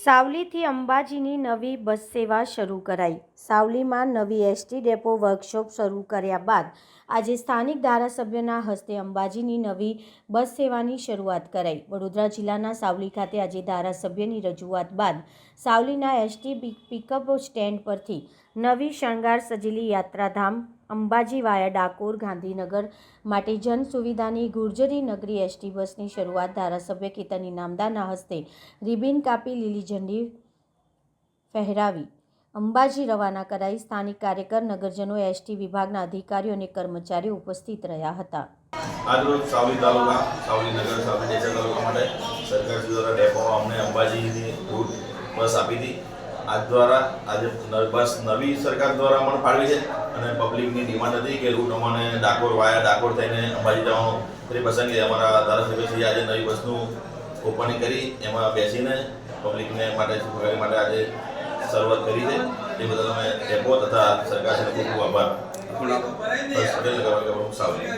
સાવલીથી અંબાજીની નવી બસ સેવા શરૂ કરાઈ। સાવલીમાં નવી એસટી ડેપો વર્કશોપ શરૂ કર્યા બાદ આજે સ્થાનિક ધારાસભ્યના હસ્તે અંબાજીની નવી બસ સેવાની શરૂઆત કરાઈ। વડોદરા જિલ્લાના સાવલી ખાતે આજે ધારાસભ્યની રજૂઆત બાદ સાવલીના એસટી પિકઅપ સ્ટેન્ડ પરથી નવી શણગાર સજેલી યાત્રાધામ અંબાજી વાયા ડાકોર ગાંધીનગર માટે જન સુવિધાની ગુર્જરી નગરી એસટી બસની શરૂઆત ધારાસભ્ય કેતન ઇનામદારના હસ્તે રિબિન કાપી લીલી ઝંડી ફહેરાવી અંબાજી રવાના કરાઈ। સ્થાનિક કાર્યકર નગરજનો એસટી વિભાગના અધિકારીઓ અને કર્મચારીઓ ઉપસ્થિત રહ્યા હતા। આજરોજ સાવલી તાલુકા સાવલી નગર સાવલી ડેસર તાલુકા માટે સરકાર દ્વારા ડેપોમાં અમને અંબાજીની રૂટ બસ આપી હતી। આજ દ્વારા આજે બસ નવી સરકાર દ્વારા અમને ફાળવી છે અને પબ્લિકની ડિમાન્ડ હતી કે રૂટ અમને ડાકોર વાયા ડાકોર થઈને અંબાજી જવાનું તેની પસંદગી અમારા ધારાસભ્યશ્રીએ આજે નવી બસનું ઓપનિંગ કરી એમાં બેસીને પબ્લિકને માટે આજે શરૂઆત કરી છે। એ બદલ અમે ડેપો તથા સરકારશ્રીનો ખૂબ ખૂબ આભાર। પટેલ સાવલી।